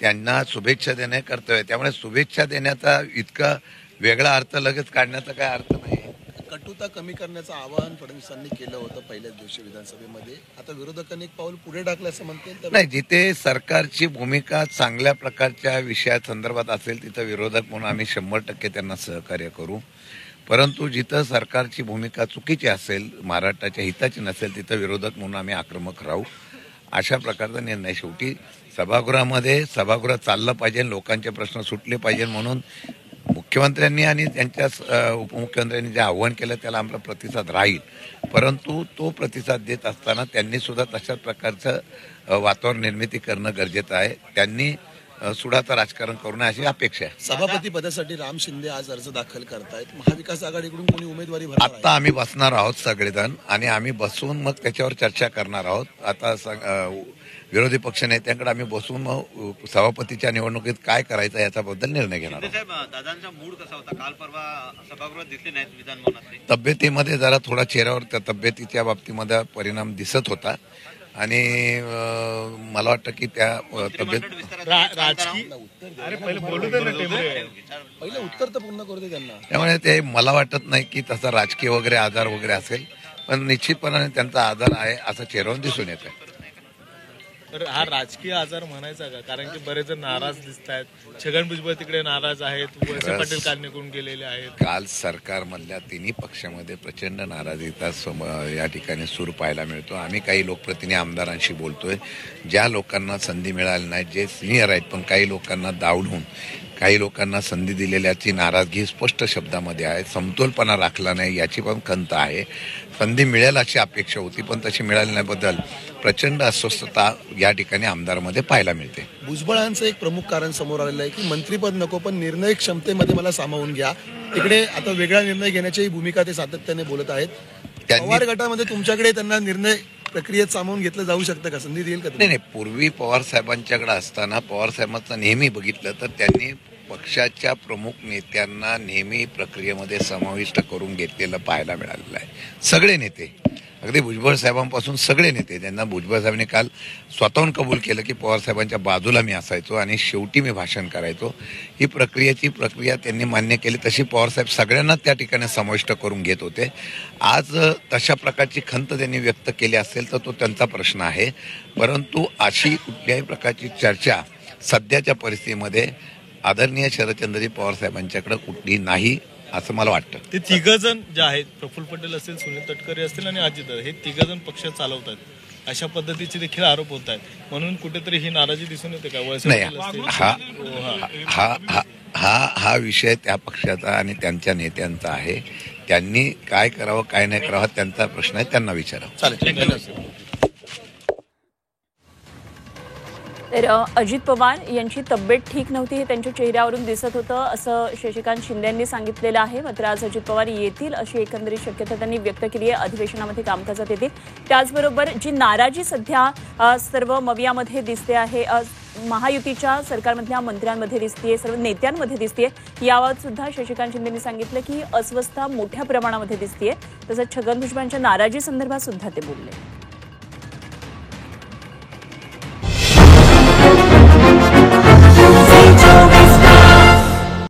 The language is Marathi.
त्यांना शुभेच्छा देणे कर्तव्य आहे. त्यामुळे शुभेच्छा देण्याचा इतका वेगळा अर्थ लगेच काढण्याचा काय अर्थ नाही. कटुता कमी करण्याचं आवाहन फडणवीसांनी केलं होतं पहिल्याच दिवशी विधानसभेमध्ये. आता विरोधकांनी एक पाऊल पुढे टाकलं असं म्हणता येईल. नाही, जिथे सरकारची भूमिका चांगल्या प्रकारच्या विषयासंदर्भात असेल तिथं विरोधक म्हणून आम्ही 100% त्यांना सहकार्य करू. परंतु जिथं सरकारची भूमिका चुकीची असेल, महाराष्ट्राच्या हिताची नसेल, तिथं विरोधक म्हणून आम्ही आक्रमक राहू. अशा प्रकारचा निर्णय. शेवटी सभागृह चाललं पाहिजे, लोकांचे प्रश्न सुटले पाहिजे म्हणून मुख्यमंत्र्यांनी आणि त्यांच्या उपमुख्यमंत्र्यांनी जे आव्हान केलं त्याला आमचा प्रतिसाद राहील. परंतु तो प्रतिसाद देत असताना त्यांनी सुद्धा तशाच प्रकारचं वातावरण निर्मिती करणं गरजेचं आहे. त्यांनी सुडाचं राजकारण करू नये अशी अपेक्षा आहे. सभापती पदासाठी राम शिंदे आज अर्ज दाखल करतायत. महाविकास आघाडीकडून कोणी उमेदवारी भरणार? आता आम्ही बसणार आहोत सगळेजण आणि आम्ही बसून मग त्याच्यावर चर्चा करणार आहोत. आता विरोधी पक्ष नेत्यांकडे आम्ही बसून मग सभापतीच्या निवडणुकीत काय करायचं याच्याबद्दल निर्णय घेणार आहोत. दादांचा मूड कसा होता काल परवा सभागृहात दिसले नाहीत विधानभवनातले? तब्येतीमध्ये जरा थोडा चेहऱ्यावर त्या तब्येतीच्या बाबतीमध्ये परिणाम दिसत होता आणि मला वाटतं की त्या तब्येत पहिलं उत्तर तर पूर्ण करू दे त्यांना. त्यामुळे ते मला वाटत नाही की तसा राजकीय वगैरे आजार वगैरे असेल, पण निश्चितपणाने त्यांचा आजार आहे असं चेहऱ्यावर दिसून येत आहे. तर हा राजकीय आजार म्हणायचा का? कारण की बरेच जण नाराज दिसत आहेत. छगन भुजबळ तिकडे नाराज आहेत, वळसे पाटील काल निघून गेलेले आहेत. काल सरकारमधल्या तिन्ही पक्षामध्ये प्रचंड नाराजीचा या ठिकाणी सूर पाहायला मिळतो. आम्ही काही लोकप्रतिनिधी आमदारांशी बोलतोय, ज्या लोकांना संधी मिळाली नाही, जे सिनियर आहेत पण काही लोकांना डावलून काही लोकांना संधी दिलेल्याची नाराजगी स्पष्ट शब्दामध्ये आहे. समतोलपणा राखला नाही याची पण खंत आहे. संधी मिळेल अशी अपेक्षा होती पण तशी मिळाली नाहीबद्दल प्रचंड अस्वस्थता या ठिकाणी आमदारामध्ये पाहायला मिळते. भुजबळांचं एक प्रमुख कारण समोर आलेलं आहे की मंत्रीपद नको पण निर्णय क्षमतेमध्ये मला सामावून घ्या. इकडे आता वेगळा निर्णय घेण्याची भूमिका ते सातत्याने बोलत आहेत. पवार गटामध्ये तुमच्याकडे त्यांना निर्णय प्रक्रियेत सामावून घेतलं जाऊ शकतं का? संधी देईल का? नाही, पूर्वी पवार साहेबांच्याकडे असताना पवार साहेबांचं नेहमी बघितलं तर त्यांनी पक्षाच्या प्रमुख नेत्यांना नेहमी प्रक्रियेमध्ये समाविष्ट करून घेतलेलं पाहायला मिळालेलं आहे. सगळे नेते, अगदी भुजबळ साहेबांपासून सगळे नेते, त्यांना भुजबळ साहेबांनी काल स्वतःहून कबूल केलं की पवार साहेबांच्या बाजूला मी असायचो आणि शेवटी मी भाषण करायचो. ही प्रक्रिया त्यांनी मान्य केली. तशी पवार साहेब सगळ्यांना त्या ठिकाणी समाविष्ट करून घेत होते. आज तशा प्रकारची खंत त्यांनी व्यक्त केली असेल तर तो त्यांचा प्रश्न आहे. परंतु अशी कुठल्याही प्रकारची चर्चा सध्याच्या परिस्थितीमध्ये आदरणीय शरदचंद्रजी पवार साहेबांच्याकडे कुठली नाही असं मला वाटतं. ते तिघजण जे आहेत, प्रफुल्ल पटेल असेल, सुनील तटकरे असतील आणि अजितदादा, हे तिघजण पक्ष चालवतात अशा पद्धतीचे देखील आरोप होत आहेत. म्हणून कुठेतरी ही नाराजी दिसून येते का? हा विषय त्या पक्षाचा आणि त्यांच्या नेत्यांचा आहे. त्यांनी काय करावं काय नाही करावं त्यांचा प्रश्न आहे, त्यांना विचारावं. चालेल. तर अजित पवार यांची तब्येत ठीक नव्हती हे त्यांच्या चेहऱ्यावरून दिसत होतं असं शशिकांत शिंदे यांनी सांगितलेलं आहे. मात्र आज अजित पवार येतील अशी एकंदरीत शक्यता त्यांनी व्यक्त केली आहे. अधिवेशनामध्ये कामकाजात येतील. त्याचबरोबर जी नाराजी सध्या सर्व मवियामध्ये दिसते आहे, महायुतीच्या सरकारमधल्या मंत्र्यांमध्ये दिसतेय, सर्व नेत्यांमध्ये दिसतेय, याबाबत सुद्धा शशिकांत शिंदेंनी सांगितलं की अस्वस्थता मोठ्या प्रमाणामध्ये दिसतेय. तसंच छगन भुजबळांच्या नाराजी संदर्भात सुद्धा ते बोलले.